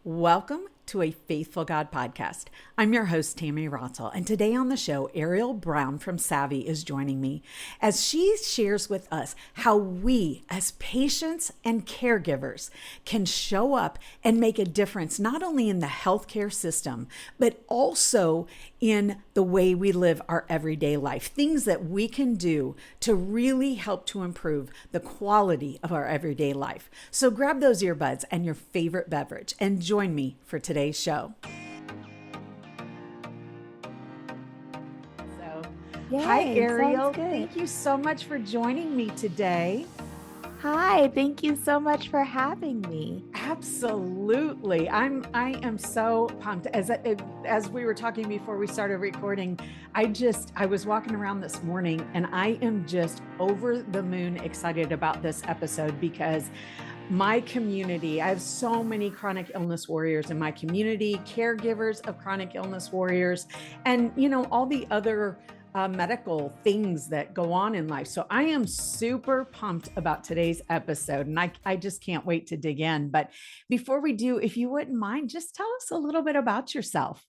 Welcome to a Faithful God podcast. I'm your host, Tammy Rotzel, and today on the show, Eriel Brown from Savvy is joining me as she shares with us how we, as patients and caregivers, can show up and make a difference not only in the healthcare system, but also in the way we live our everyday life. Things that we can do to really help to improve the quality of our everyday life. So grab those earbuds and your favorite beverage and join me for today's show. Hi, Yay, sounds Eriel. good. Thank you so much for joining me today. Hi, thank you so much for having me. Absolutely. I am so pumped. As we were talking before we started recording, I was walking around this morning and I am just over the moon excited about this episode because my community, I have so many chronic illness warriors in my community, caregivers of chronic illness warriors, and all the other medical things that go on in life. So I am super pumped about today's episode and I just can't wait to dig in. But before we do, if you wouldn't mind, just tell us a little bit about yourself.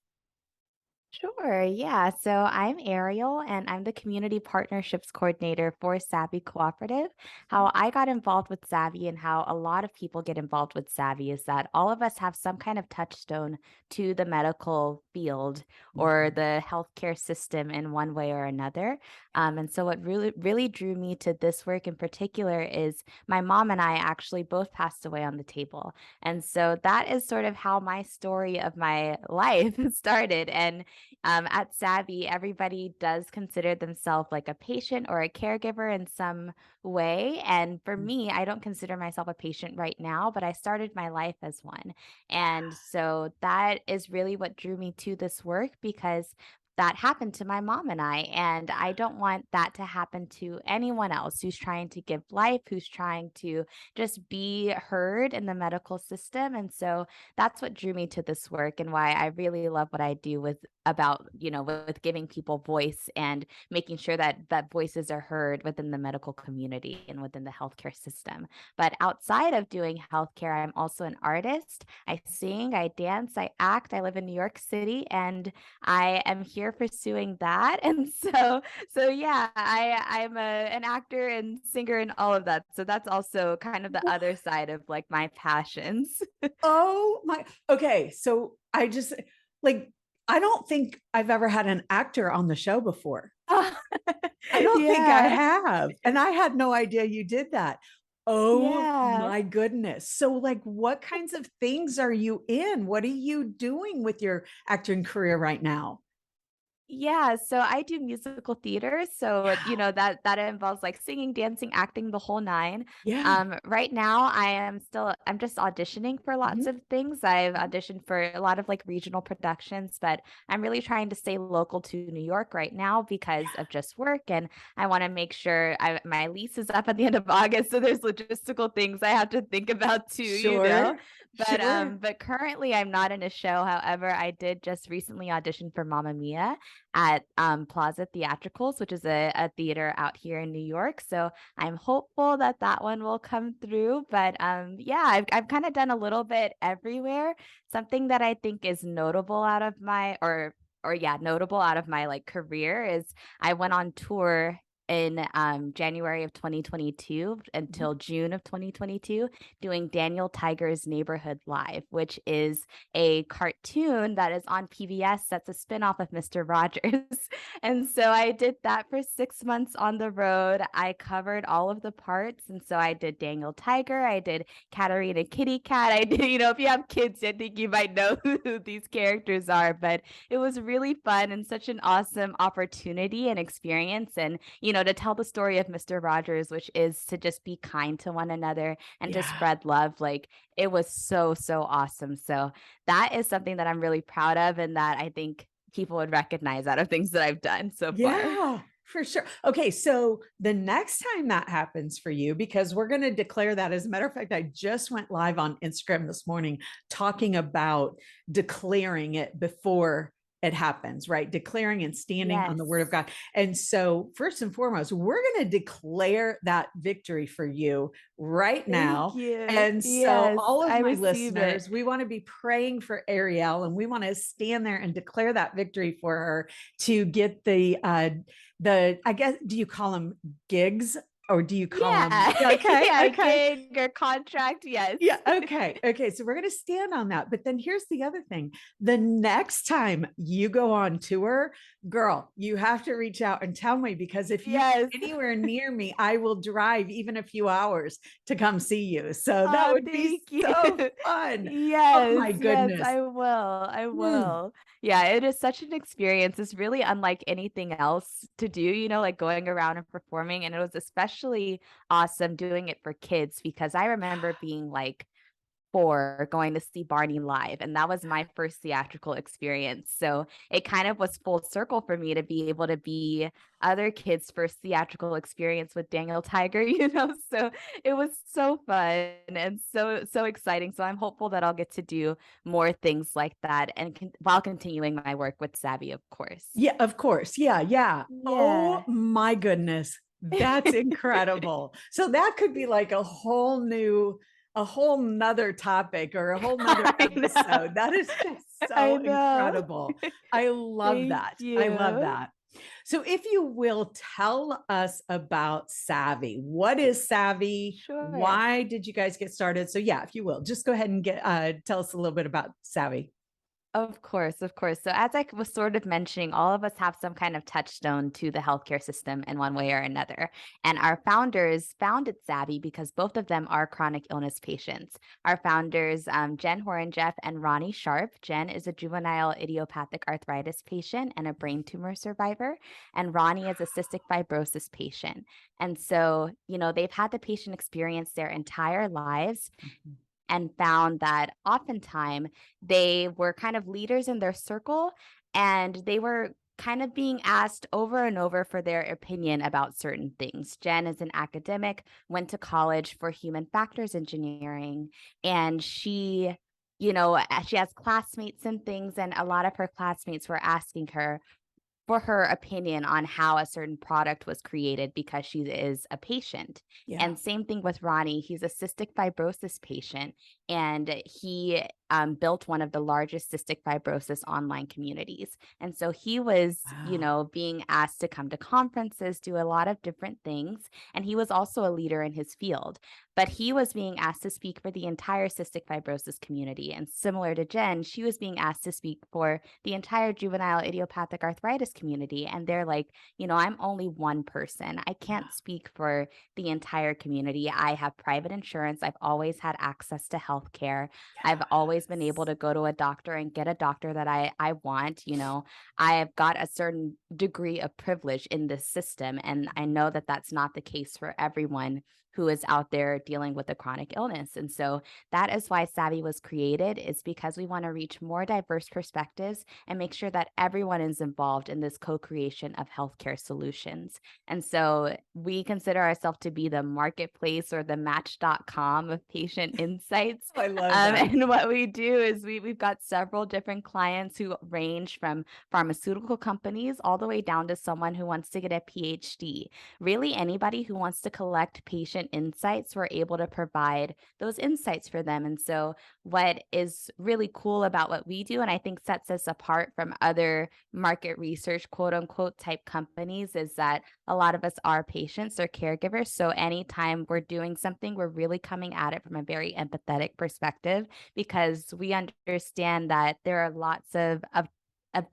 Sure, yeah. So I'm Ariel and I'm the Community Partnerships Coordinator for Savvy Cooperative. How I got involved with Savvy and how a lot of people get involved with Savvy is that all of us have some kind of touchstone to the medical field or the healthcare system in one way or another. And so what really drew me to this work in particular is my mom and I actually both passed away on the table. And so that is sort of how my story of my life started. And at Savvy, everybody does consider themselves like a patient or a caregiver in some way. And for me, I don't consider myself a patient right now, but I started my life as one. And so that is really what drew me to this work because that happened to my mom and I. And I don't want that to happen to anyone else who's trying to give life, who's trying to just be heard in the medical system. And so that's what drew me to this work and why I really love what I do with giving people voice and making sure that voices are heard within the medical community and within the healthcare system. But outside of doing healthcare, I'm also an artist. I sing, I dance, I act. I live in New York City and I am here pursuing that. And so yeah, I'm an actor and singer and all of that. So that's also kind of the other side of like my passions. Oh my, okay. So I don't think I've ever had an actor on the show before. I don't think I Yeah. have. And I had no idea you did that. Oh Yeah. my goodness. So what kinds of things are you in? What are you doing with your acting career right now? Yeah, so I do musical theater, so, Yeah. that involves, like, singing, dancing, acting, the whole 9. Yeah. Right now, I'm just auditioning for lots Mhm. of things. I've auditioned for a lot of, like, regional productions, but I'm really trying to stay local to New York right now because of just work, and I wanna make sure my lease is up at the end of August, so there's logistical things I have to think about too, you know? Sure. But, Sure. but currently, I'm not in a show. However, I did just recently audition for Mamma Mia at Plaza Theatricals, which is a theater out here in New York. So I'm hopeful that that one will come through. But yeah, I've kind of done a little bit everywhere. Something that I think is notable out of my or yeah, notable out of my like career is I went on tour in January of 2022 Mhm. until June of 2022 doing Daniel Tiger's Neighborhood Live, which is a cartoon that is on PBS that's a spinoff of Mr. Rogers. And so I did that for 6 months on the road. I covered all of the parts. And so I did Daniel Tiger, I did Katarina Kitty Cat. I did, if you have kids, I think you might know who these characters are. But it was really fun and such an awesome opportunity and experience. And, to tell the story of Mr. Rogers, which is to just be kind to one another and to Yeah. spread love. Like it was so, so awesome. So that is something that I'm really proud of and that I think people would recognize out of things that I've done so far. Yeah, for sure. Okay, so the next time that happens for you, because we're going to declare that, as a matter of fact, I just went live on Instagram this morning talking about declaring it before it happens, right? Declaring and standing on the word of Yes. God. And so, first and foremost, we're going to declare that victory for you right Thank now. you. And so, Yes, all of I my receive it. listeners, we want to be praying for Eriel, and we want to stand there and declare that victory for her to get I guess, do you call them gigs or do you call them? Yeah. Okay, Yeah, okay. gig or contract, yes. Yeah. Okay. Okay. So we're going to stand on that. But then here's the other thing. The next time you go on tour, girl, you have to reach out and tell me, because if you Yes. anywhere near me, I will drive even a few hours to come see you. So that Oh, would be thank you. so fun. Oh Yes, my yes, goodness. I will. I Mm. will. Yeah, it is such an experience. It's really unlike anything else to do, like going around and performing. And it was especially awesome doing it for kids because I remember being like 4 going to see Barney live, and that was my first theatrical experience, so it kind of was full circle for me to be able to be other kids' first theatrical experience with Daniel Tiger, so it was so fun and so exciting, so I'm hopeful that I'll get to do more things like that and while continuing my work with Savvy, of course. Yeah, of course. Yeah, yeah. Oh Yeah. my goodness. That's incredible. So that could be like a whole nother topic or a whole nother I know. episode. That is just I so know. incredible. I love Thank that. I love you. that. So if you will tell us about Savvy, what is Savvy? Sure. Why did you guys get started? So yeah, if you will, just go ahead and tell us a little bit about Savvy. Of course, of course. So, as I was sort of mentioning, all of us have some kind of touchstone to the healthcare system in one way or another. And our founders founded Savvy because both of them are chronic illness patients. Our founders, Jen Horenjeff and Ronnie Sharp. Jen is a juvenile idiopathic arthritis patient and a brain tumor survivor. And Ronnie is a cystic fibrosis patient. And so, they've had the patient experience their entire lives Mhm. and found that oftentimes they were kind of leaders in their circle and they were kind of being asked over and over for their opinion about certain things. Jen is an academic, went to college for human factors engineering, and she has classmates and things, and a lot of her classmates were asking her for her opinion on how a certain product was created because she is a patient. Yeah. And same thing with Ronnie. He's a cystic fibrosis patient, and he built one of the largest cystic fibrosis online communities. And so he was, Wow. being asked to come to conferences, do a lot of different things. And he was also a leader in his field. But he was being asked to speak for the entire cystic fibrosis community. And similar to Jen, she was being asked to speak for the entire juvenile idiopathic arthritis community. And they're like, I'm only one person. I can't speak for the entire community. I have private insurance. I've always had access to healthcare. I've always been able to go to a doctor and get a doctor that I want. I've got a certain degree of privilege in this system. And I know that that's not the case for everyone who is out there dealing with a chronic illness. And so that is why Savvy was created, is because we want to reach more diverse perspectives and make sure that everyone is involved in this co-creation of healthcare solutions. And so we consider ourselves to be the marketplace or the match.com of patient insights. I love that. And what we do is we've got several different clients who range from pharmaceutical companies all the way down to someone who wants to get a PhD. Really, anybody who wants to collect patient insights, we're able to provide those insights for them. And so, what is really cool about what we do, and I think sets us apart from other market research, quote unquote, type companies, is that a lot of us are patients or caregivers. So, anytime we're doing something, we're really coming at it from a very empathetic perspective because we understand that there are lots of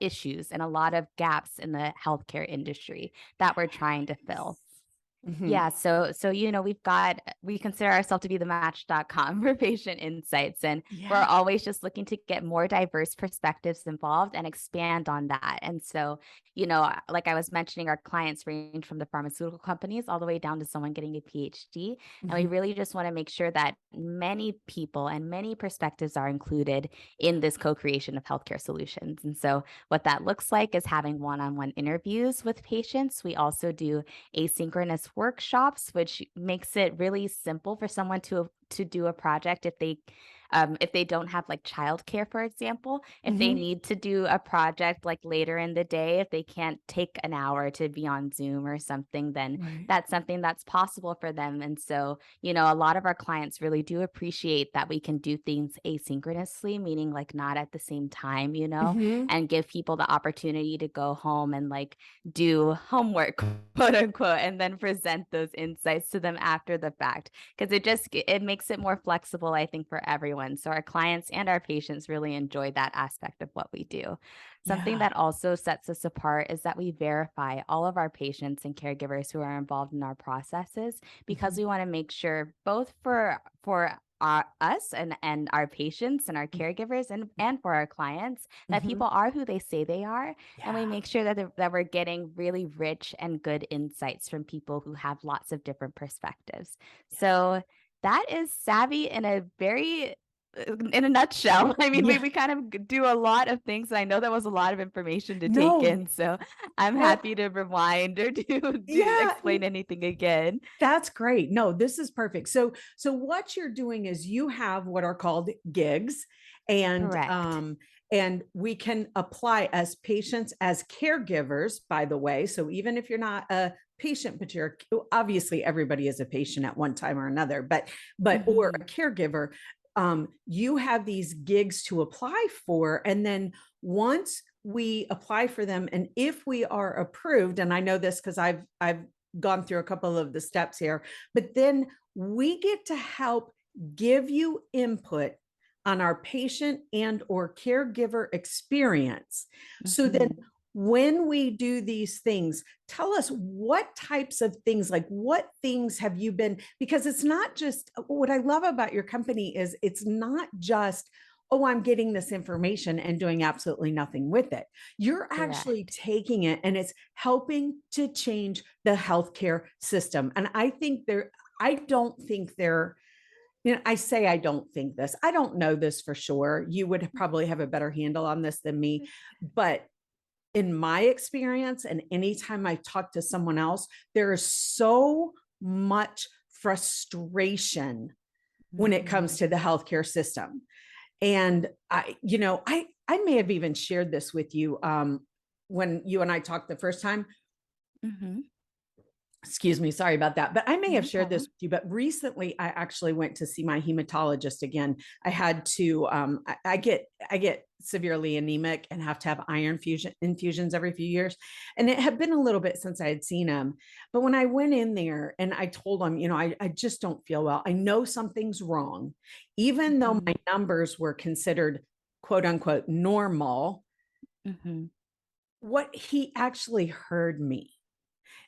issues and a lot of gaps in the healthcare industry that we're trying to fill. Mhm. Yeah, so we consider ourselves to be the match.com for patient insights, and we're Yeah. always just looking to get more diverse perspectives involved and expand on that. And so, like I was mentioning, our clients range from the pharmaceutical companies all the way down to someone getting a PhD, and we Mhm. really just want to make sure that many people and many perspectives are included in this co-creation of healthcare solutions. And so what that looks like is having one-on-one interviews with patients. We also do asynchronous workshops, which makes it really simple for someone to do a project if they if they don't have like childcare, for example, if they Mhm. need to do a project like later in the day, if they can't take an hour to be on Zoom or something, then Right. that's something that's possible for them. And so, a lot of our clients really do appreciate that we can do things asynchronously, meaning like not at the same time, Mhm. and give people the opportunity to go home and like do homework, quote unquote, and then present those insights to them after the fact. Because it makes it more flexible, I think, for everyone. So our clients and our patients really enjoy that aspect of what we do. Something Yeah. that also sets us apart is that we verify all of our patients and caregivers who are involved in our processes, because Mhm. we want to make sure both for us and our patients and our caregivers and for our clients that Mhm. people are who they say they are, and we Yeah. make sure that we're getting really rich and good insights from people who have lots of different perspectives. Yes. So that is Savvy in a nutshell. I mean, we Yeah. we kind of do a lot of things. I know that was a lot of information to take No, in, so I'm that happy to rewind or do yeah, explain anything again. that's great. No, this is perfect. So what you're doing is you have what are called gigs, and Correct. we can apply as patients, as caregivers, by the way. So even if you're not a patient, but you're obviously everybody is a patient at one time or another, but or a Mhm. caregiver, you have these gigs to apply for, and then once we apply for them, and if we are approved, and I know this because I've gone through a couple of the steps here, but then we get to help give you input on our patient and or caregiver experience. So then Mhm. when we do these things, tell us what types of things, like what things have you been, because it's not just, what I love about your company is it's not just, oh, I'm getting this information and doing absolutely nothing with it. You're actually Correct. taking it and it's helping to change the healthcare system. And I don't think there, I say I don't think this. I don't know this for sure. You would probably have a better handle on this than me. But in my experience, and anytime I talk to someone else, there is so much frustration when it comes Mhm. to the healthcare system. And I may have even shared this with you when you and I talked the first time. Mhm. Excuse me, sorry about that. But I may have No shared this problem. with you. But recently, I actually went to see my hematologist again. I had to. I get severely anemic and have to have iron fusion infusions every few years, and it had been a little bit since I had seen him. But when I went in there and I told him, I just don't feel well. I know something's wrong, even though my Mhm. numbers were considered quote unquote normal. Mhm. What he actually heard me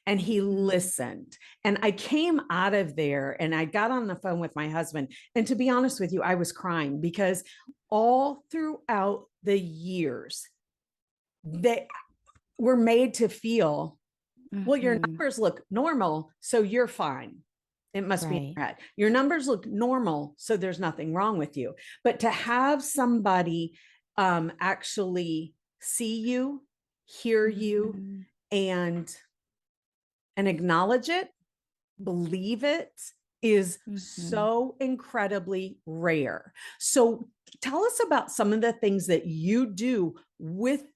and he Mhm. listened. And I came out of there and I got on the phone with my husband. And to be honest with you, I was crying because all throughout the years, they were made to feel, well, your Mhm. numbers look normal, so you're fine. It must be in Right. your head. Your numbers look normal, so there's nothing wrong with you. But to have somebody actually see you, hear you, Mhm. and acknowledge it, believe it, is Mhm. so incredibly rare. So tell us about some of the things that you do with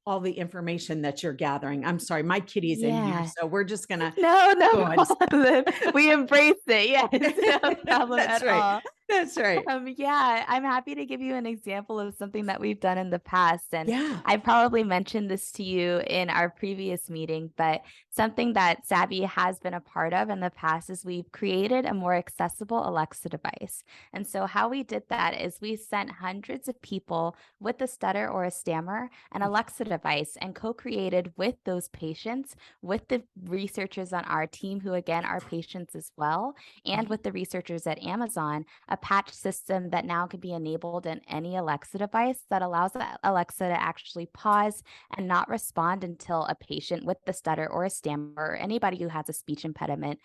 all the information that you're gathering. I'm sorry, my kitty's in here, Yeah. so we're just gonna No, no go ahead. problem. We embrace it. Yes, no problem That's at right. all. That's right. Yeah, I'm happy to give you an example of something that we've done in the past. And Yeah. I probably mentioned this to you in our previous meeting, but something that Savvy has been a part of in the past is we've created a more accessible Alexa device. And so, how we did that is we sent hundreds of people with a stutter or a stammer an Alexa device and co created with those patients, with the researchers on our team, who again are patients as well, and with the researchers at Amazon, a patch system that now can be enabled in any Alexa device that allows Alexa to actually pause and not respond until a patient with the stutter or a stammer or anybody who has a speech impediment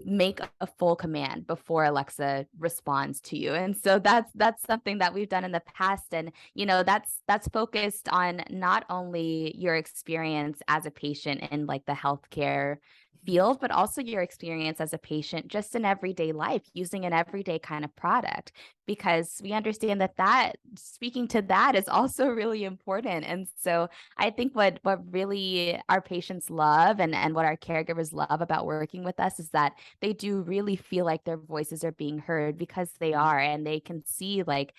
make a full command before Alexa responds to you. And so that's something that we've done in the past. And that's focused on not only your experience as a patient in like the healthcare field, but also your experience as a patient just in everyday life, using an everyday kind of product, because we understand that speaking to that is also really important. And so I think what really our patients love and what our caregivers love about working with us is that they do really feel like their voices are being heard, because they are, and they can see, like,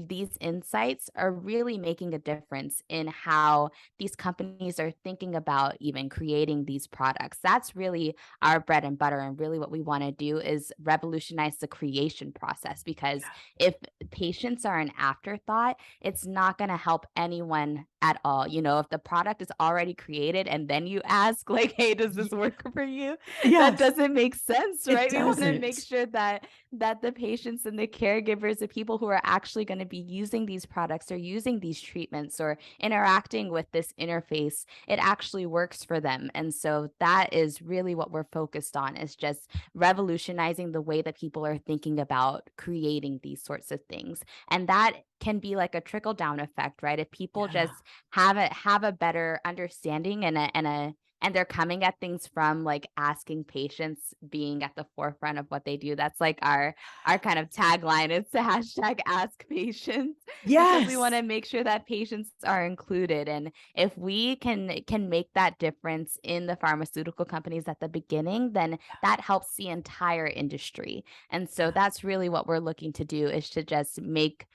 these insights are really making a difference in how these companies are thinking about even creating these products. That's really our bread and butter. And really what we want to do is revolutionize the creation process, because if patients are an afterthought, it's not going to help anyone at all. If the product is already created and then you ask, like, hey, does this Ye- work for you? That Yes, doesn't make sense, it right? We want to make doesn't. sure that the patients and the caregivers, the people who are actually going to be using these products or using these treatments or interacting with this interface, it actually works for them. And so that is really what we're focused on, is just revolutionizing the way that people are thinking about creating these sorts of things. And that can be like a trickle down effect, right? If people Yeah. just have a better understanding and they're coming at things from, like, asking patients being at the forefront of what they do. That's like our kind of tagline. It's the hashtag ask patients, because we want Yes. to make sure that patients are included. And if we can make that difference in the pharmaceutical companies at the beginning, then that helps the entire industry. And so that's really what we're looking to do, is to just make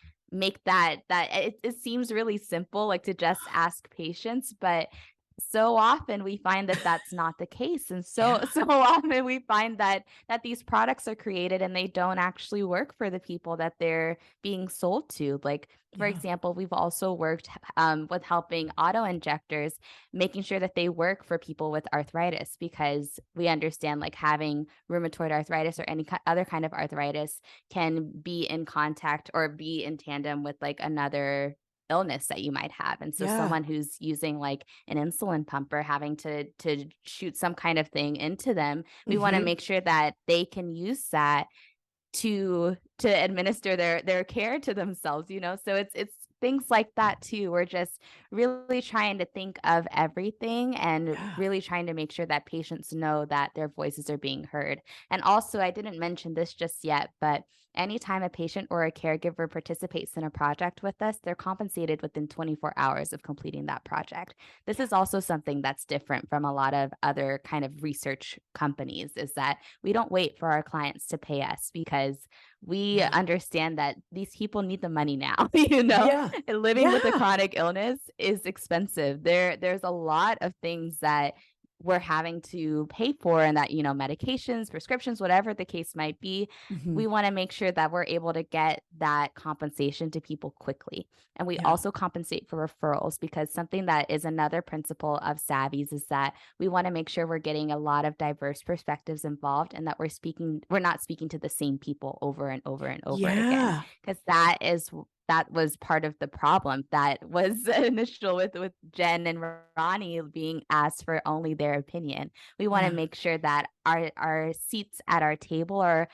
that it seems really simple, like, to just ask patients, but so often we find that that's not the case. And so Yeah. so often we find that these products are created and they don't actually work for the people that they're being sold to. Like, for Yeah. example, we've also worked with helping auto injectors, making sure that they work for people with arthritis, because we understand, like, having rheumatoid arthritis or any other kind of arthritis can be in contact or be in tandem with, like, another illness that you might have. And so Yeah. someone who's using, like, an insulin pump or having to shoot some kind of thing into them, we want to Hmm. make sure that they can use that to administer their care to themselves, so it's things like that too. We're just really trying to think of everything and Yeah. really trying to make sure that patients know that their voices are being heard. And also, I didn't mention this just yet, but anytime a patient or a caregiver participates in a project with us, they're compensated within 24 hours of completing that project. This is also something that's different from a lot of other kind of research companies, is that we don't wait for our clients to pay us, because we Yeah. understand that these people need the money now. Yeah. And living with a Yeah. chronic illness is expensive. There's a lot of things that we're having to pay for, and that, medications, prescriptions, whatever the case might be, Hmm. we want to make sure that we're able to get that compensation to people quickly. And we Yeah. also compensate for referrals, because something that is another principle of Savvy's is that we want to make sure we're getting a lot of diverse perspectives involved, and that we're not speaking to the same people over and over and over again, Yeah. because that was part of the problem that was initial with Jen and Ronnie being asked for only their opinion. We want to Yeah. make sure that our seats at our table are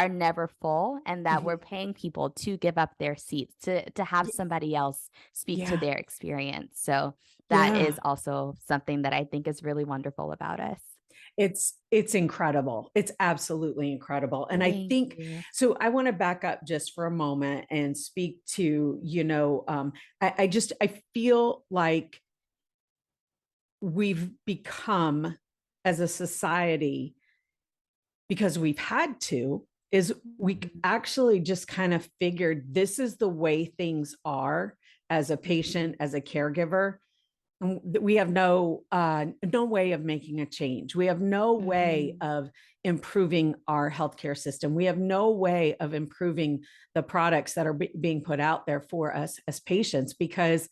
never full, and that we're Hmm. paying people to give up their seats to have somebody else speak to Yeah. their experience. So that Yeah. is also something that I think is really wonderful about us. It's incredible. It's absolutely incredible. And I Thank think you. so. I want to back up just for a moment and speak to, I feel like we've become, as a society, because we've had to, is we Mhm. actually just kind of figured this is the way things are as a Mhm. patient, as a caregiver. We have no way of making a change. We have no way Mhm. of improving our healthcare system. We have no way of improving the products that are being put out there for us as patients, because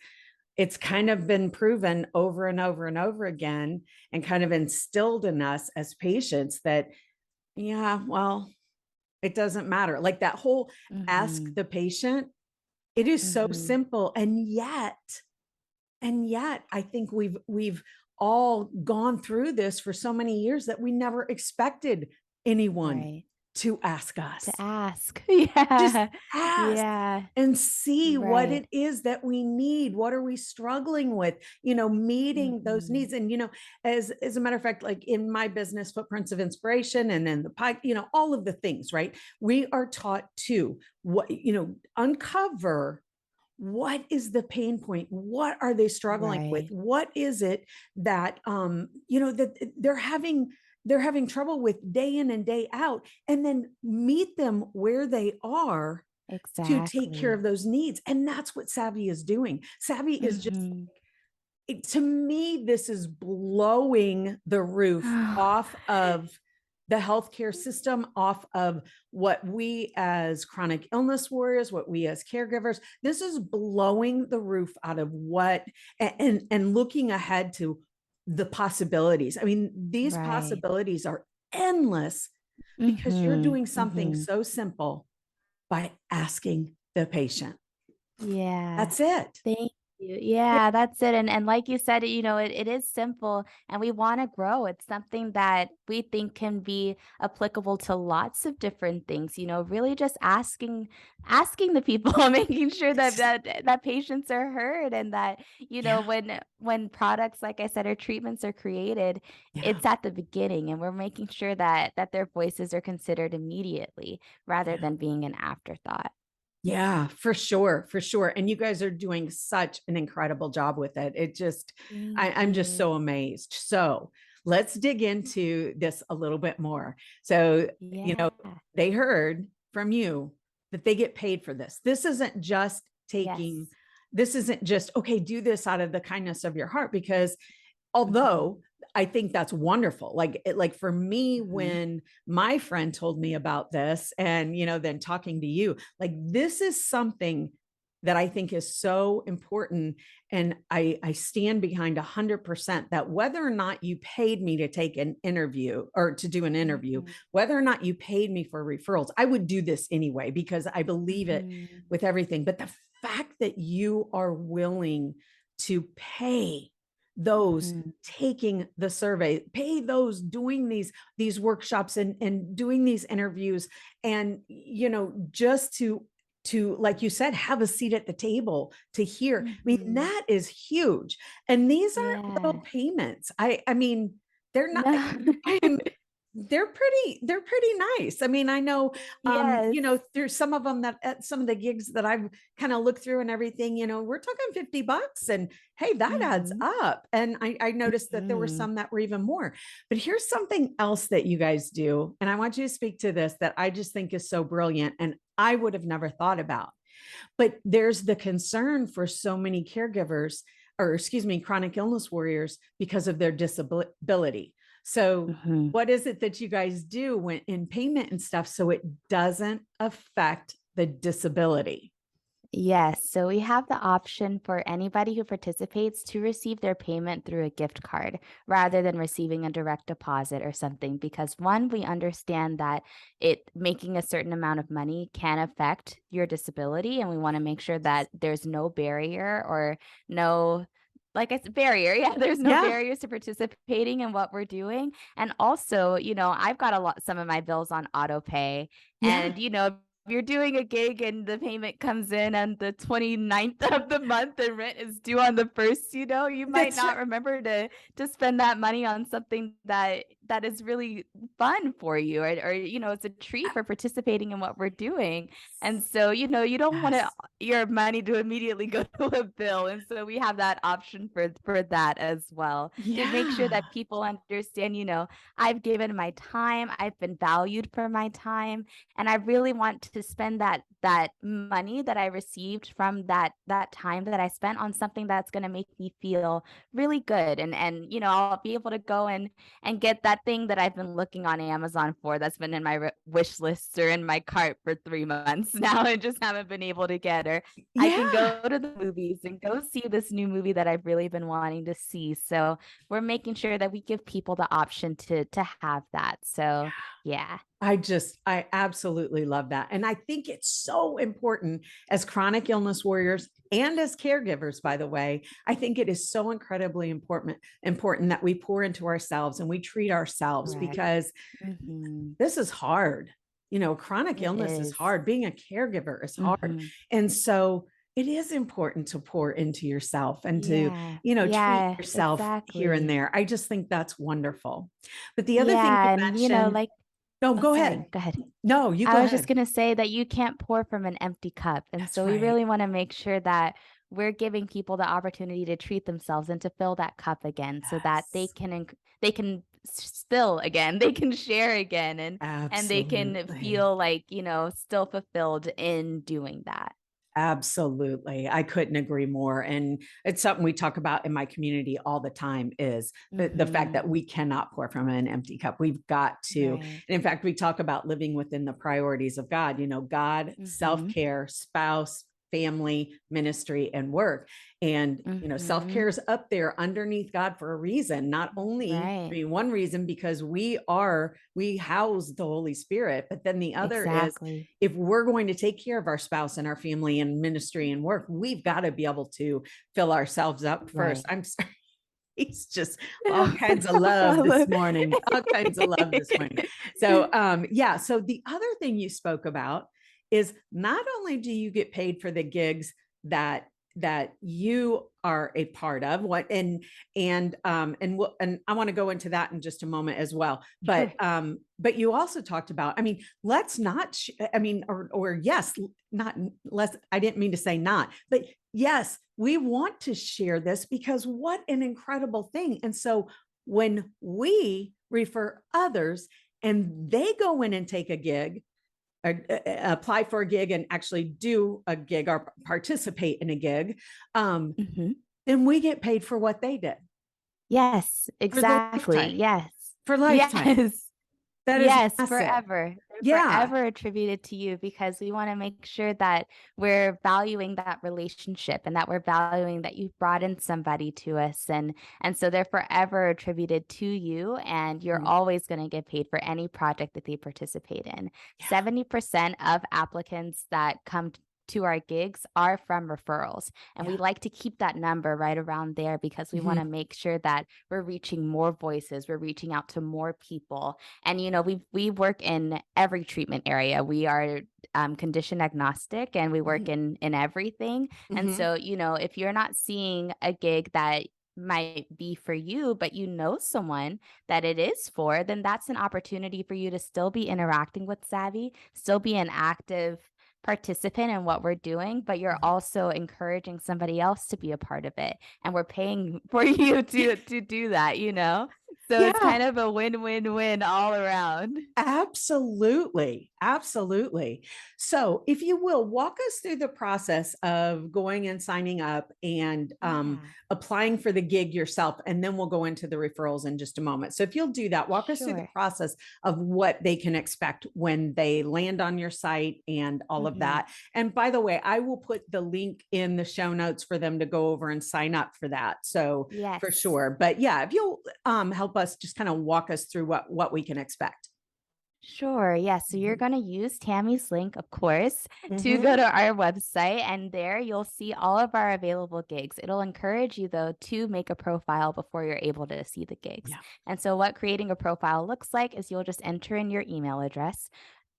it's kind of been proven over and over and over again, and kind of instilled in us as patients that, yeah, well, it doesn't matter. Like that whole ask Mhm. the patient, it is so Mhm. simple. And yet I think we've all gone through this for so many years that we never expected anyone Right. to ask us. To ask. Just Yeah. ask Yeah. and see what Right. it is that we need. What are we struggling with? Meeting those Mhm. needs. And, as a matter of fact, like in my business, Footprints of Inspiration, and then the pie, all of the things, right? We are taught to uncover what is the pain point? What are they struggling with? Right. What is it that that they're having trouble with day in and day out, and then meet them where they are to take care of Exactly. those needs. And that's what Savvy is doing. Savvy is just, Mhm. to me, this is blowing the roof off of the healthcare system, off of what we as chronic illness warriors, what we as caregivers, this is blowing the roof out of what, and looking ahead to the possibilities. I mean, these Right. possibilities are endless because you're Mhm. doing something Mhm. so simple by asking the patient. Yeah. That's it. Thank you. Yeah. Yeah, that's it. And like you said, it is simple and we want to grow. It's something that we think can be applicable to lots of different things, really just asking the people, making sure that patients are heard and that, Yeah. when products, like I said, or treatments are created, Yeah. it's at the beginning and we're making sure that their voices are considered immediately rather Yeah. than being an afterthought. Yeah, for sure, for sure. And you guys are doing such an incredible job with it. It just, Thank I'm just you. so amazed. So let's dig into this a little bit more. So, Yeah. they heard from you that they get paid for this. Yes. This isn't just, okay, do this out of the kindness of your heart, because Mhm, although I think that's wonderful. Like for me, mhm, when my friend told me about this, and then talking to you, like, this is something that I think is so important. And I stand behind 100% that whether or not you paid me to take an interview or to do an interview, mhm, whether or not you paid me for referrals, I would do this anyway, because I believe it mhm, with everything. But the fact that you are willing to pay those mhm, taking the survey, pay those doing these workshops, and doing these interviews, and just to, like you said, have a seat at the table to hear. I mean, mhm. that is huge. And these aren't little Yeah. payments. I mean, they're not. No. I they're pretty nice. I mean, I know, Yes. through some of them, that at some of the gigs that I've kind of looked through and everything, we're talking $50, and hey, that adds Mhm, up. And I noticed that there were mhm, some that were even more. But here's something else that you guys do, and I want you to speak to this, that I just think is so brilliant and I would have never thought about. But there's the concern for so many caregivers, or excuse me, chronic illness warriors, because of their disability. So mhm. what is it that you guys do when in payment and stuff, so it doesn't affect the disability? Yes, so we have the option for anybody who participates to receive their payment through a gift card rather than receiving a direct deposit or something because one, we understand that it making a certain amount of money can affect your disability and we want to make sure that there's no barrier or no like I said, barrier. Yeah, there's no Yeah. barriers to participating in what we're doing. And also, I've got some of my bills on auto pay. Yeah. And, if you're doing a gig and the payment comes in on the 29th of the month and rent is due on the 1st, you might That's not right. remember to spend that money on something that is really fun for you or it's a treat for participating in what we're doing. And so, you don't want Yes. your money to immediately go to a bill. And so we have that option for that as well to make sure Yeah. that people understand, I've given my time, I've been valued for my time and I really want to spend that money that I received from that time that I spent on something that's going to make me feel really good and I'll be able to go and get that thing that I've been looking on Amazon for that's been in my wish list or in my cart for 3 months now and just haven't been able to get or I can Yeah. go to the movies and go see this new movie that I've really been wanting to see. So we're making sure that we give people the option to have that. So yeah. I absolutely love that. And I think it's so important as chronic illness warriors and as caregivers, by the way. I think it is so incredibly important that we pour into ourselves and we treat ourselves, Right. because Mhm. this is hard. chronic It illness is is. hard. Being a caregiver is hard. Mhm. And so it is important to pour into yourself and to, Yeah. treat Yeah, yourself here and exactly. there. I just think that's wonderful. But the other thing you Yeah, and mentioned, like no, oh, go sorry, ahead. go ahead. No, you I go was just ahead. gonna say that you can't pour from an empty cup, and That's so we right. really wanna make sure that we're giving people the opportunity to treat themselves and to fill that cup again so that they Yes, can they can spill again, they can share again, and they can absolutely. feel like, still fulfilled in doing that. Absolutely. I couldn't agree more. And it's something we talk about in my community all the time is the fact Mhm. that we cannot pour from an empty cup. We've got to. Right. And in fact, we talk about living within the priorities of God, God, Mhm. self-care, spouse, family, ministry, and work. And, Mhm. self-care is up there underneath God for a reason, not only, Right. one reason because we house the Holy Spirit, but then the other is Exactly. if we're going to take care of our spouse and our family and ministry and work, we've got to be able to fill ourselves up first. Right. I'm sorry. It's just all kinds of love this morning, all kinds of love this morning. So, yeah. So the other thing you spoke about is not only do you get paid for the gigs that you are a part of, what and I want to go into that in just a moment as well, Sure. but you also talked about, I mean, let's not I mean, or yes, not less, I didn't mean to say not, but yes, we want to share this because what an incredible thing. And so when we refer others and they go in and take a gig or apply for a gig and actually do a gig or participate in a gig, um, Mhm. then we get paid for what they did Yes, for the exactly. lifetime, Yes. for lifetime. Yes. That is Yes, massive. forever. They're Yeah. forever attributed to you because we wanna make sure that we're valuing that relationship and that we're valuing that you've brought in somebody to us, and so they're forever attributed to you, and you're Mm, always gonna get paid for any project that they participate in. yeah. 70% of applicants that come to our gigs are from referrals, and we Yeah. like to keep that number right around there because we wanna Mhm. make sure that we're reaching more voices, we're reaching out to more people, and we work in every treatment area. We are condition agnostic, and we work Mhm. in everything. And Mhm. so, if you're not seeing a gig that might be for you, but you know someone that it is for, then that's an opportunity for you to still be interacting with Savvy, still be an active participant in what we're doing, but you're Mhm. also encouraging somebody else to be a part of it. And we're paying for you to do that. So it's Yeah. kind of a win-win-win all around. Absolutely. Absolutely. So, if you will, walk us through the process of going and signing up and Yeah, applying for the gig yourself. And then we'll go into the referrals in just a moment. So, if you'll do that, walk us through the sure. process of what they can expect when they land on your site and all of Mhm. that. And by the way, I will put the link in the show notes for them to go over and sign up for that. So, for Yes. sure. But yeah, if you'll help us just kind of walk us through what we can expect. Sure. Yes. So you're Mhm. going to use Tammy's link, of course, to go Mhm. to our website, and there you'll see all of our available gigs. It'll encourage you, though, to make a profile before you're able to see the gigs. Yeah. And so, what creating a profile looks like is you'll just enter in your email address.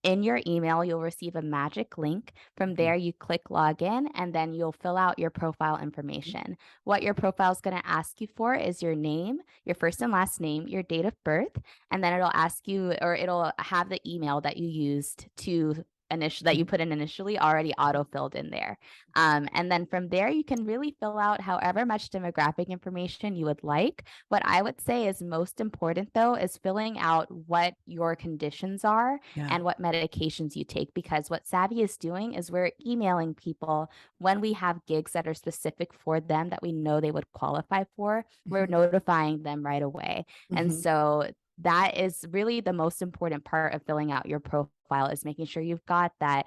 In your email, you'll receive a magic link. From Mhm. there, you click login, and then you'll fill out your profile information. What your profile is going to ask you for is your name, your first and last name, your date of birth, and then it'll ask you, or it'll have the email that you used to initial that you Mhm. put in initially already auto filled in there. And then from there, you can really fill out however much demographic information you would like. What I would say is most important, though, is filling out what your conditions are Yeah. and what medications you take, because what Savvy is doing is we're emailing people when we have gigs that are specific for them that we know they would qualify for. We're Mhm. notifying them right away. And Mhm. so that is really the most important part of filling out your profile, is making sure you've got that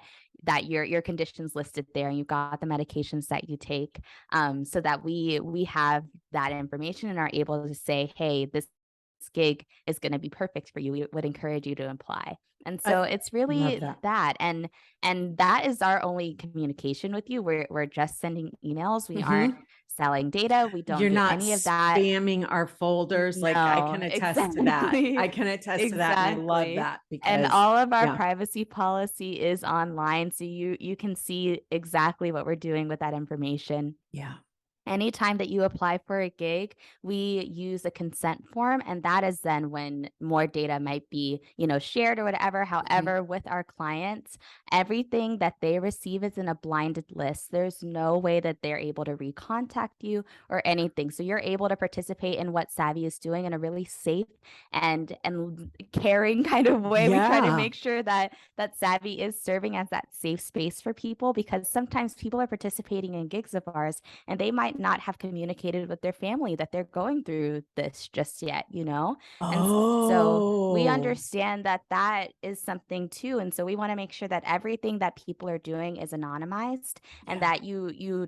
your conditions listed there, and you've got the medications that you take, so that we have that information and are able to say, hey, this gig is going to be perfect for you. We would encourage you to apply. And I so it's love really that. that. And that is our only communication with you. We're just sending emails. We aren't Mhm. selling data. We don't You're do not any of that. spamming our folders. Like I No, can attest to that. exactly. I can attest to that. And I love Exactly. that And because all of our yeah, privacy policy is online, so you can see exactly what we're doing with that information. yeah. Anytime that you apply for a gig, we use a consent form, and that is then when more data might be, shared or whatever. Mhm. However, with our clients, everything that they receive is in a blinded list. There's no way that they're able to recontact you or anything. So you're able to participate in what Savvy is doing in a really safe and caring kind of way. We try to Yeah. make sure that Savvy is serving as that safe space for people, because sometimes people are participating in gigs of ours and they might not have communicated with their family that they're going through this just yet. And so we Oh, understand that that is something too. And so we want to make sure that everything that people are doing is anonymized, and yeah. that you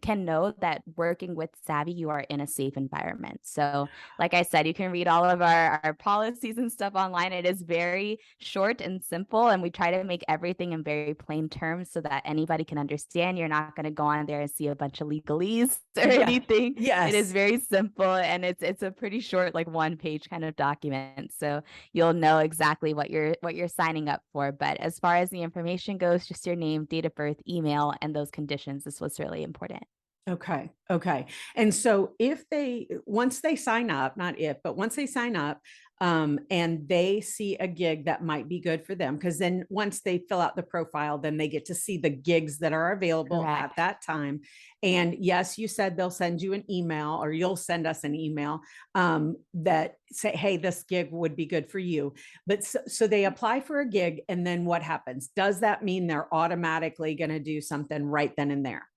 can know that working with Savvy, you are in a safe environment. So like I said, you can read all of our policies and stuff online. It is very short and simple, and we try to make everything in very plain terms so that anybody can understand. You're not going to go on there and see a bunch of legalese or Yeah. anything. It is Yes. very simple, and it's a pretty short, like, one page kind of document. So you'll know exactly what you're signing up for. But as far as the information goes, just your name, date of birth, email, and those conditions is what's really important. Okay. Okay. And so if they, once they sign up, not if, but once they sign up, and they see a gig that might be good for them, because then once they fill out the profile, then they get to see the gigs that are available at Correct. that time. And yes, you said they'll send you an email, or you'll send us an email, that say, hey, this gig would be good for you. But so they apply for a gig, and then what happens? Does that mean they're automatically going to do something right then and there?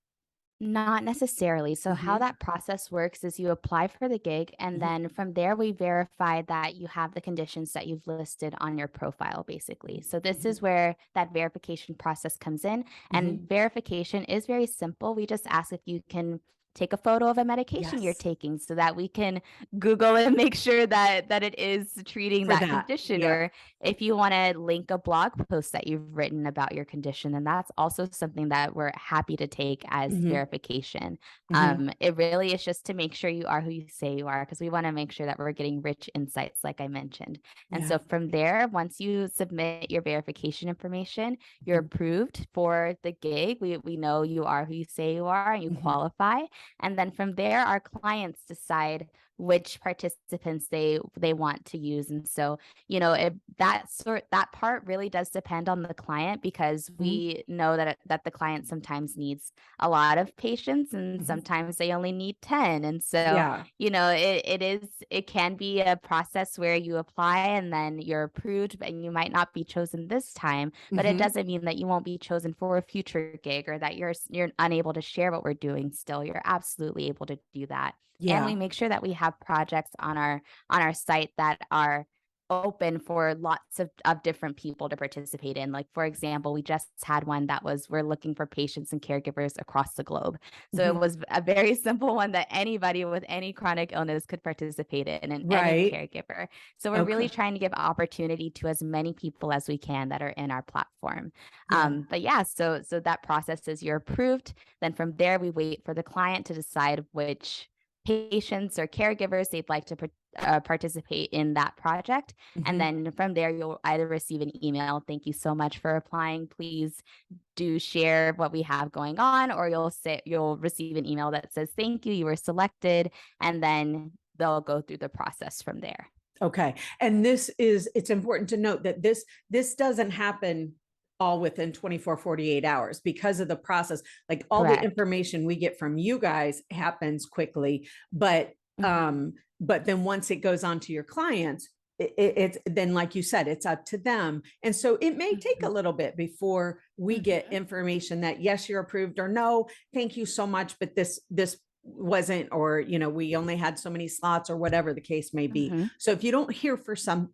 Not necessarily. So how Mhm, that process works is you apply for the gig, and mhm, then from there we verify that you have the conditions that you've listed on your profile, basically. So this mhm, is where that verification process comes in. mhm. And verification is very simple. We just ask if you can take a photo of a medication you're Yes, taking so that we can Google and make sure that it is treating for that that. condition. Yep. Or if you want to link a blog post that you've written about your condition, then that's also something that we're happy to take as Mhm, verification. mhm. It really is just to make sure you are who you say you are, because we want to make sure that we're getting rich insights, like I mentioned. And Yeah. so from there, once you submit your verification information, you're Mhm, approved for the gig. We know you are who you say you are and you mhm. qualify. And then from there, our clients decide which participants they want to use. And so, that part really does depend on the client, because Mhm, we know that the client sometimes needs a lot of patience, and mhm. sometimes they only need 10. And so, Yeah. it can be a process where you apply and then you're approved, and you might not be chosen this time, but it Mhm. doesn't mean that you won't be chosen for a future gig, or that you're unable to share what we're doing still. You're absolutely able to do that. And we Yeah. make sure that we have projects on our site that are open for lots of different people to participate in. Like, for example, we just had one that was, we're looking for patients and caregivers across the globe. So it Mhm. was a very simple one that anybody with any chronic illness could participate in, and any Right. caregiver. So we're really Okay. trying to give opportunity to as many people as we can that are in our platform. Yeah. But yeah, so that process is, you're approved. Then from there, we wait for the client to decide which patients or caregivers they'd like to participate in that project. And Mhm. then from there, you'll either receive an email, thank you so much for applying, please do share what we have going on, or you'll receive an email that says, thank you, you were selected. And then they'll go through the process from there. Okay. And it's important to note that this doesn't happen all within 24, 48 hours because of the process. Like all the Correct. information we get from you guys happens quickly, but Mhm. but then once it goes on to your clients, it's then, like you said, it's up to them. And so it may take a Mhm. little bit before we get Mhm. information that yes, you're approved, or no, thank you so much, but this wasn't, or we only had so many slots, or whatever the case may be. Mhm. So if you don't hear from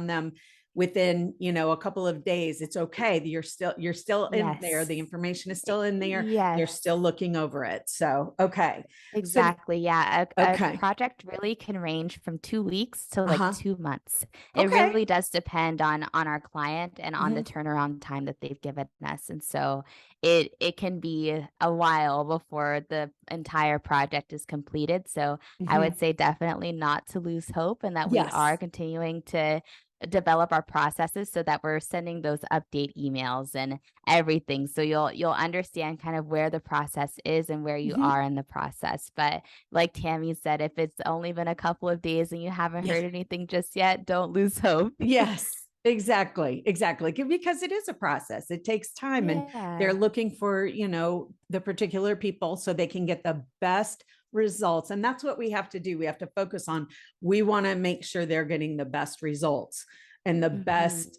them, within, a couple of days, it's okay. You're still in there. Yes. The information is still in there. They're Yes. still looking over it. So, okay. So, Exactly. Yeah. A okay. project really can range from 2 weeks to like Uh-huh. 2 months. It Okay. really does depend on our client and on the Hmm. turnaround time that they've given us. And so it can be a while before the entire project is completed. So I would Hmm. say definitely not to lose hope and that we are Yes. continuing to develop our processes so that we're sending those update emails and everything. So you'll understand kind of where the process is and where you Hmm. are in the process. But like Tammy said, if it's only been a couple of days and you haven't Yeah. heard anything just yet, don't lose hope. Yes, exactly. Exactly. Because it is a process. It takes time, and they're Yeah. looking for, the particular people so they can get the best results. And that's what we have to do. We have to focus on, we want to make sure they're getting the best results and the Hmm. best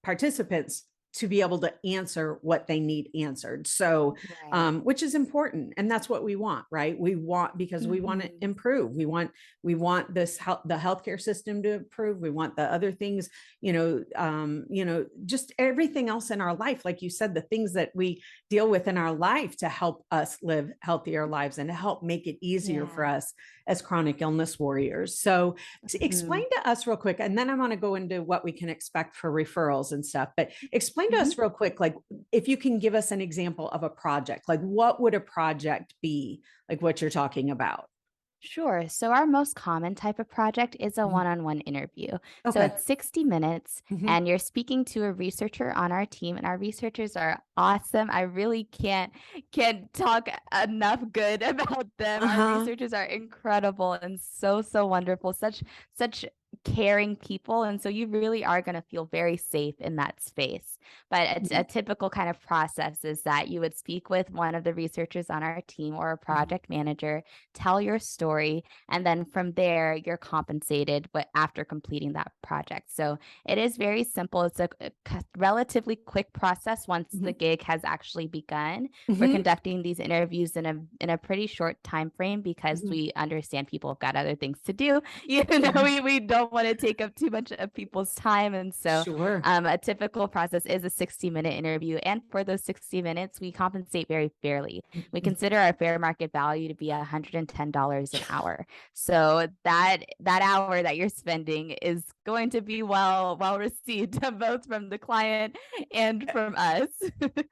participants to be able to answer what they need answered. So, Right. which is important, and that's what we want, right? We want, because we want to Hmm. improve. We want the healthcare system to improve. We want the other things, just everything else in our life, like you said, the things that we deal with in our life to help us live healthier lives and to help make it easier for Yeah. us as chronic illness warriors. So, to explain Hmm. to us real quick, and then I'm going to go into what we can expect for referrals and stuff. But explain to Hmm. us real quick, like, if you can give us an example of a project, like what would a project be, like what you're talking about? Sure. So, our most common type of project is a Mhm. one on one interview. So, Okay. it's 60 minutes, Hmm. and you're speaking to a researcher on our team, and our researchers are awesome. I really can't talk enough good about them. Our Uh-huh. researchers are incredible and so wonderful. Such caring people. And so, you really are going to feel very safe in that space. But a Mhm. typical kind of process is that you would speak with one of the researchers on our team or a Mhm. project manager, tell your story, and then from there you're compensated but after completing that project. So it is very simple. It's a relatively quick process once the Mhm. gig has actually begun. We're Mhm. conducting these interviews in a pretty short time frame because Mhm. we understand people have got other things to do. You know, Sure. we don't want to take up too much of people's time. And so Sure. a typical process is a 60-minute interview. And for those 60 minutes, we compensate very fairly. We Mhm. consider our fair market value to be $110 an hour. So that hour that you're spending is going to be well received both from the client and from us.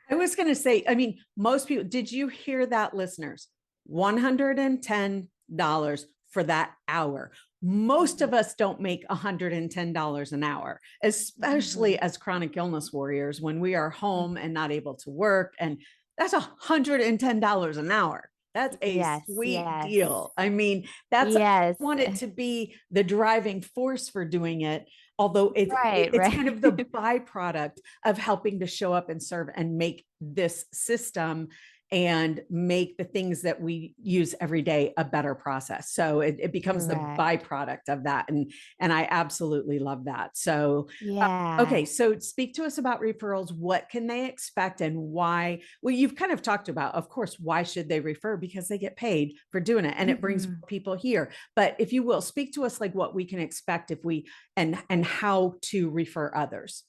I was going to say, I mean, most people, did you hear that, listeners? $110 for that hour. Most Mhm. of us don't make $110 an hour, especially Mhm. as chronic illness warriors when we are home Mhm. and not able to work. And that's $110 an hour. That's a Yes, sweet yes. deal. I mean, that's, I Yes. want it to be the driving force for doing it, although Right, it's kind right. of the byproduct of helping to show up and serve and make this system and make the things that we use every day a better process. So it becomes the Correct. byproduct of that. And I absolutely love that. So Yeah. okay, so speak to us about referrals. What can they expect and why? Well, you've kind of talked about, of course, why should they refer? Because they get paid for doing it and it brings Mhm. people here. But if you will, speak to us like what we can expect if we and how to refer others.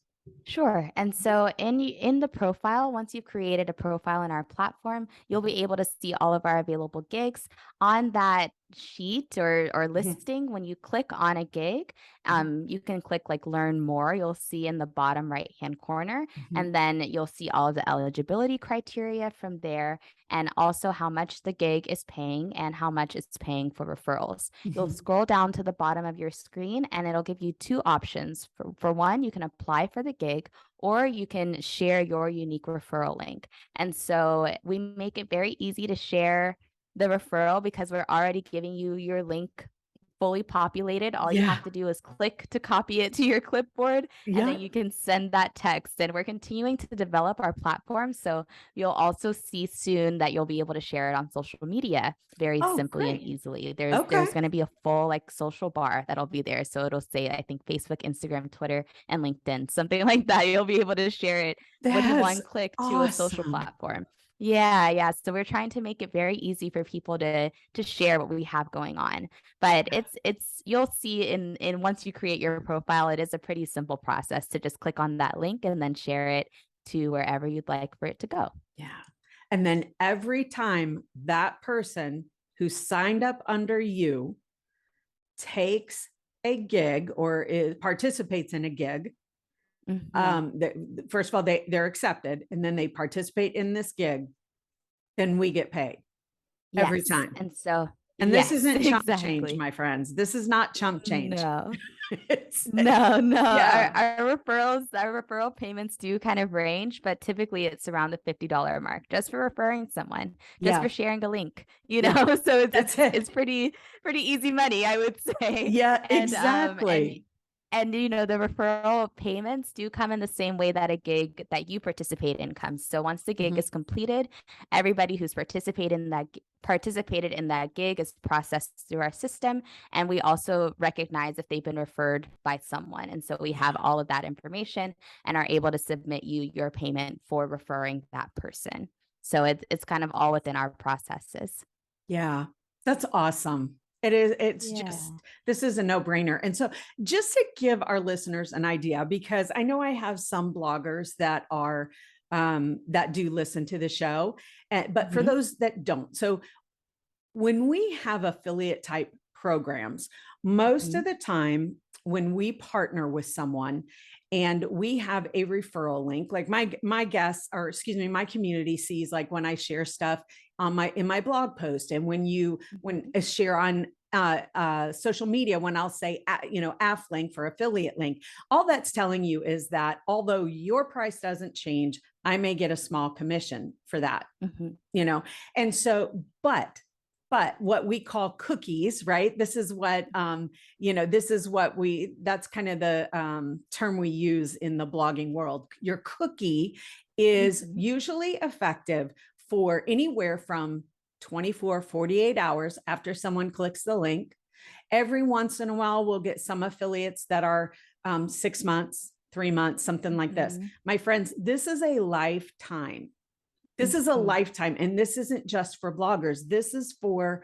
Sure. And so in the profile, once you've created a profile in our platform, you'll be able to see all of our available gigs on that sheet or Mhm. listing. When you click on a gig, Mhm. you can click like learn more. You'll see in the bottom right hand corner, Mhm. and then you'll see all of the eligibility criteria from there, and also how much the gig is paying and how much it's paying for referrals. You'll Mhm. scroll down to the bottom of your screen and it'll give you two options. For one, you can apply for the gig or you can share your unique referral link. And so we make it very easy to share the referral because we're already giving you your link fully populated. All you Yeah. have to do is click to copy it to your clipboard, and then Yeah. you can send that text. And we're continuing to develop our platform. So you'll also see soon that you'll be able to share it on social media very Oh, simply and great. easily. Okay. There's going to be a full like social bar that'll be there. So it'll say, I think, Facebook, Instagram, Twitter, and LinkedIn, something like that. You'll be able to share it with That's one click to a social awesome. platform. Yeah, yeah. So we're trying to make it very easy for people to share what we have going on. But it's you'll see in once you create your profile, it is a pretty simple process to just click on that link and then share it to wherever you'd like for it to go. Yeah. And then every time that person who signed up under you takes a gig or participates in a gig, Mhm. first of all, they're accepted, and then they participate in this gig, then we get paid every Yes. time. And so And this yes, isn't chump change, exactly. my friends. This is not chump change. No. It's, No, no. yeah, Our referral payments do kind of range, but typically it's around the $50 mark just for referring someone, just yeah, for sharing a link, you yeah. know? So it's That's it's it. it's pretty easy money, I would say. Yeah, And exactly. you know, the referral payments do come in the same way that a gig that you participate in comes. So once the gig Mhm. is completed, everybody who's participated in that gig is processed through our system, and we also recognize if they've been referred by someone. And so we have Yeah, all of that information and are able to submit you your payment for referring that person. So it's kind of all within our processes. yeah. That's awesome. It is. It's just, Yeah. this is a no brainer. And so, just to give our listeners an idea, because I know I have some bloggers that are, that do listen to the show, but for Mhm. those that don't, so when we have affiliate type programs, most of Mhm. the time when we partner with someone and we have a referral link, like my guests, or excuse me, my community sees, like when I share stuff on my in my blog post, and when Mhm. I share on social media, when I'll say AF link for affiliate link, all that's telling you is that although your price doesn't change, I may get a small commission for that, Mhm. you know. And so, but what we call cookies, right? This is what this is what we that's kind of the term we use in the blogging world. Your cookie is Mhm. usually effective for anywhere from 24 48 hours after someone clicks the link. Every once in a while we'll get some affiliates that are 6 months, 3 months, something like this. Mhm. My friends, this is a lifetime. This is a Mhm. lifetime. And this isn't just for bloggers. This is for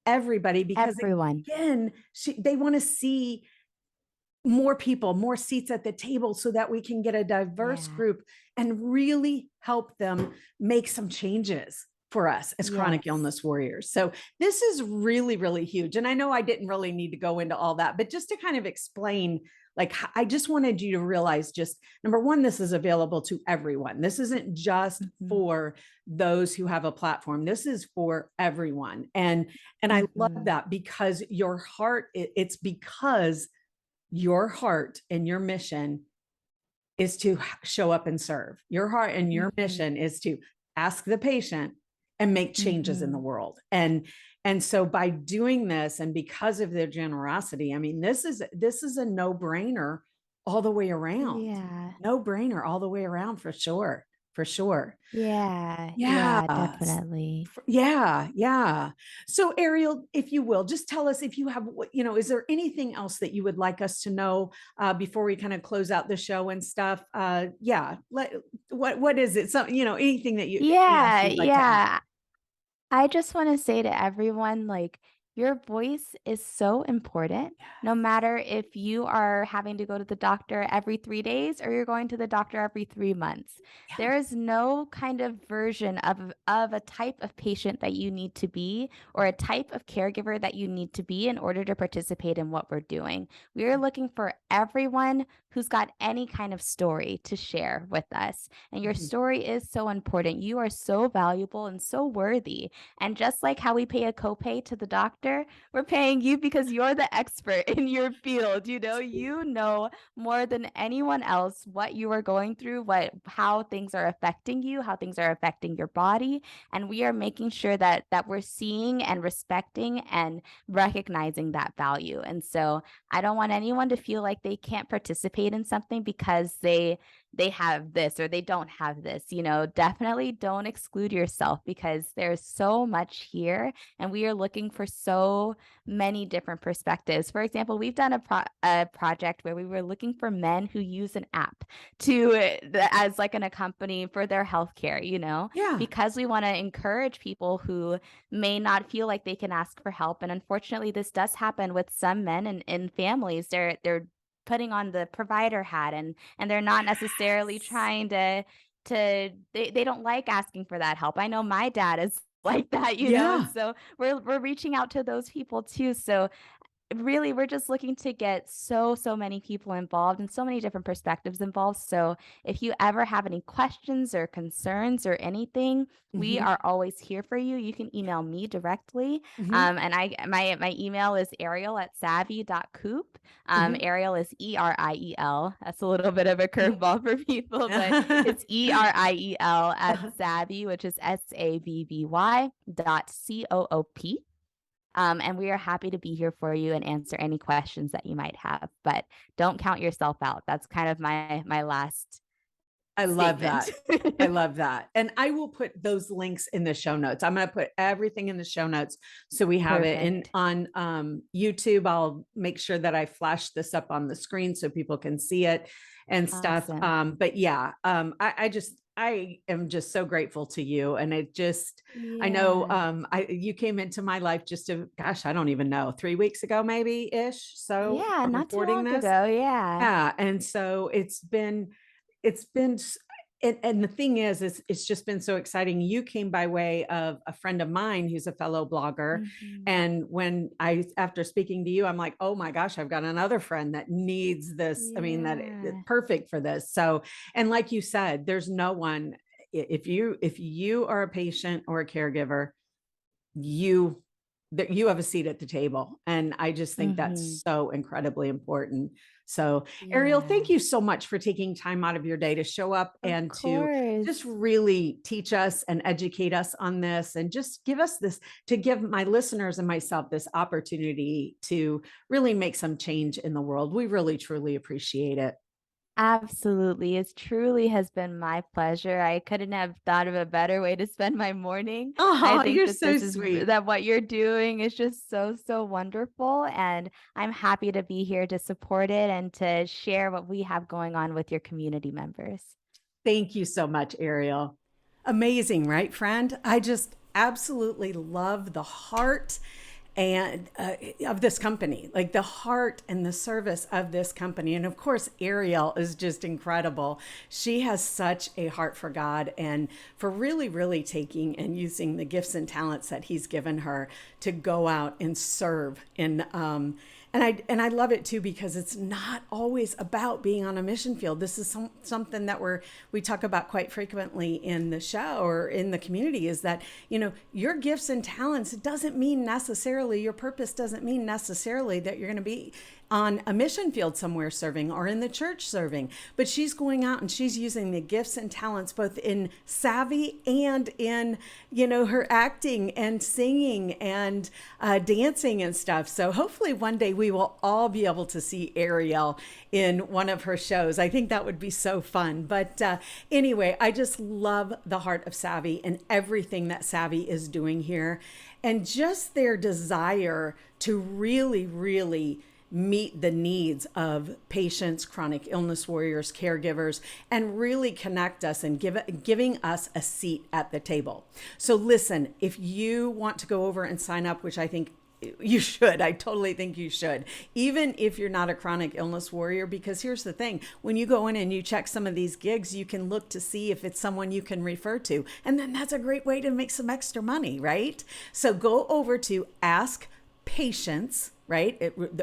everybody, because Everyone. again, they want to see more people, more seats at the table, so that we can get a diverse Yeah. group and really help them make some changes for us as chronic Yes. illness warriors. So this is really, really huge. And I know I didn't really need to go into all that, but just to kind of explain, like, I just wanted you to realize, just number one, this is available to everyone. This isn't just Mhm. for those who have a platform. This is for everyone. And I love Mhm. that, because your heart, it's because your heart and your mission is to show up and serve. Your heart and your Mhm. mission is to ask the patient and make changes in the Mhm. world. And so by doing this, and because of their generosity, I mean, this is a no-brainer all the way around. Yeah. No-brainer all the way around, for sure. For sure. Yeah. Yeah. Yeah, definitely. Yeah, yeah. So, Ariel, if you will, just tell us if you have, is there anything else that you would like us to know before we kind of close out the show and stuff? Yeah. What is it? Some, anything that anything else Yeah, you'd like to add? yeah. I just want to say to everyone, like, your voice is so important. No matter if you are having to go to the doctor every 3 days or you're going to the doctor every 3 months, Yeah. there is no kind of version of a type of patient that you need to be or a type of caregiver that you need to be in order to participate in what we're doing. We are looking for everyone who's got any kind of story to share with us. And your Mhm. story is so important. You are so valuable and so worthy. And just like how we pay a copay to the doctor, we're paying you because you're the expert in your field. You know more than anyone else what you are going through, how things are affecting you, how things are affecting your body, and we are making sure that we're seeing and respecting and recognizing that value. And so I don't want anyone to feel like they can't participate participate in something because they have this or they don't have this. Definitely don't exclude yourself because there's so much here and we are looking for so many different perspectives. For example, we've done a project where we were looking for men who use an app as like an accompany for their healthcare, Yeah. because we want to encourage people who may not feel like they can ask for help. And unfortunately, this does happen with some men and in families. They're putting on the provider hat and they're not necessarily Yes. trying they don't like asking for that help. I know my dad is like that, and Yeah. so we're reaching out to those people too. So really, we're just looking to get so many people involved and so many different perspectives involved. So if you ever have any questions or concerns or anything, we Hmm. are always here for you. You can email me directly. Hmm. And my email is ariel@savvy.coop. Hmm. Ariel is Eriel. That's a little bit of a curveball for people, but it's Eriel at savvy, which is savvy.coop. And we are happy to be here for you and answer any questions that you might have. But don't count yourself out. That's kind of my last I love statement. that. I love that. And I will put those links in the show notes. I'm going to put everything in the show notes so we have it in Perfect. on YouTube. I'll make sure that I flash this up on the screen so people can see it and stuff. Awesome. But yeah, I am just so grateful to you. And I know Yeah. you came into my life just gosh, I don't even know, 3 weeks ago, maybe ish. So Yeah, from not too recording long this. ago. Yeah. Yeah. And so it's been and the thing is it's just been so exciting. You came by way of a friend of mine who's a fellow blogger. Mhm. And after speaking to you, I'm like, oh my gosh, I've got another friend that needs this. I mean, it's Yeah. perfect for this. So, and like you said, there's no one, if you are a patient or a caregiver, you that you have a seat at the table. And I just think Mhm. that's so incredibly important. So, Ariel, thank Yeah. you so much for taking time out of your day to show up Of and to just course. really teach us and educate us on this and just give us this to give my listeners and myself this opportunity to really make some change in the world. We really truly appreciate it. Absolutely. It truly has been my pleasure. I couldn't have thought of a better way to spend my morning. I Oh, think you're that so this is sweet. that what you're doing is just so wonderful. And I'm happy to be here to support it and to share what we have going on with your community members. Thank you so much, Ariel. Amazing, right, friend? I just absolutely love the heart and of this company, like the heart and the service of this company. And of course, Ariel is just incredible. She has such a heart for God and for really, really taking and using the gifts and talents that He's given her to go out and serve in and I love it too because it's not always about being on a mission field. This is something that we talk about quite frequently in the show or in the community is that, your gifts and talents, it doesn't mean necessarily your purpose doesn't mean necessarily that you're going to be on a mission field somewhere serving or in the church serving, but she's going out and she's using the gifts and talents both in Savvy and in, her acting and singing and dancing and stuff. So hopefully one day we will all be able to see Ariel in one of her shows. I think that would be so fun. But anyway, I just love the heart of Savvy and everything that Savvy is doing here and just their desire to really, really meet the needs of patients, chronic illness warriors, caregivers, and really connect us and giving us a seat at the table. So listen, if you want to go over and sign up, which I think you should, I totally think you should, even if you're not a chronic illness warrior, because here's the thing, when you go in and you check some of these gigs, you can look to see if it's someone you can refer to. And then that's a great way to make some extra money, right? So go over to Ask Patients, right?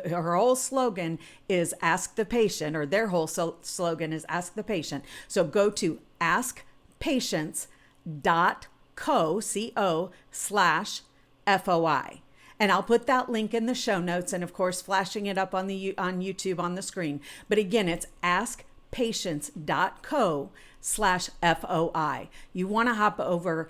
Her whole slogan is Ask the Patient, or their whole slogan is Ask the Patient. So go to askpatients.co/FOI. And I'll put that link in the show notes and of course flashing it up on YouTube on the screen. But again, it's askpatients.co/FOI. You want to hop over,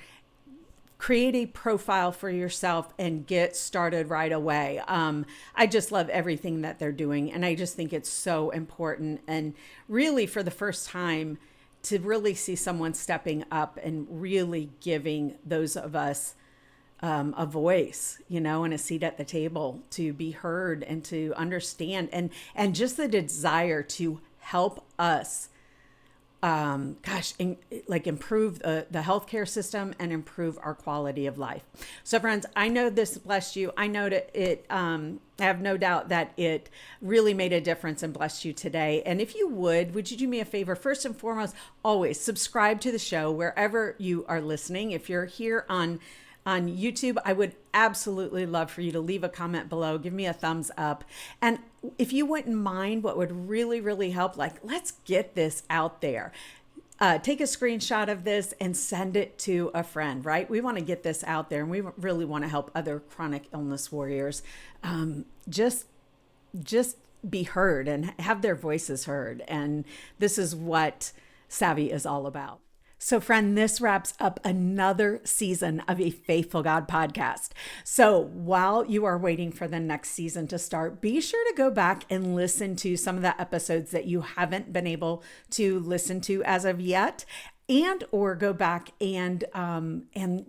create a profile for yourself and get started right away. I just love everything that they're doing. And I just think it's so important. And really, for the first time, to really see someone stepping up and really giving those of us a voice, and a seat at the table to be heard and to understand, and just the desire to help us, improve the healthcare system and improve our quality of life. So friends, I know this blessed you. I know that I have no doubt that it really made a difference and blessed you today. And if you would you do me a favor? First and foremost, always subscribe to the show wherever you are listening. If you're here on YouTube, I would absolutely love for you to leave a comment below. Give me a thumbs up. And if you wouldn't mind, what would really, really help, let's get this out there. Take a screenshot of this and send it to a friend, right? We want to get this out there, and we really want to help other chronic illness warriors just be heard and have their voices heard. And this is what Savvy is all about. So friend, this wraps up another season of a Faithful God podcast. So while you are waiting for the next season to start, be sure to go back and listen to some of the episodes that you haven't been able to listen to as of yet, and or go back and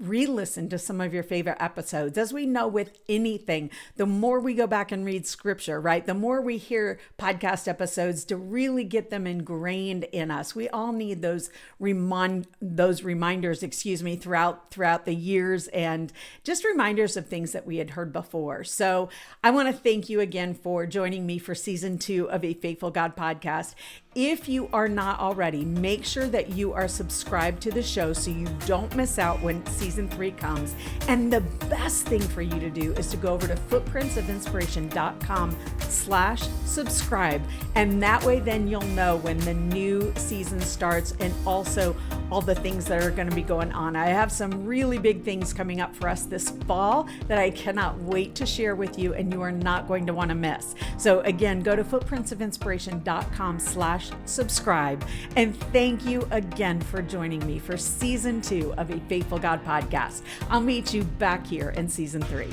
re-listen to some of your favorite episodes. As we know with anything, the more we go back and read scripture, right? The more we hear podcast episodes to really get them ingrained in us. We all need those reminders, throughout the years, and just reminders of things that we had heard before. So I want to thank you again for joining me for season 2 of a Faithful God podcast. If you are not already, make sure that you are subscribed to the show so you don't miss out when season 3 comes. And the best thing for you to do is to go over to footprintsofinspiration.com/subscribe. And that way, then you'll know when the new season starts, and also all the things that are going to be going on. I have some really big things coming up for us this fall that I cannot wait to share with you, and you are not going to want to miss. So again, go to footprintsofinspiration.com/subscribe. And thank you again for joining me for season 2 of a Faithful God podcast. I'll meet you back here in season 3.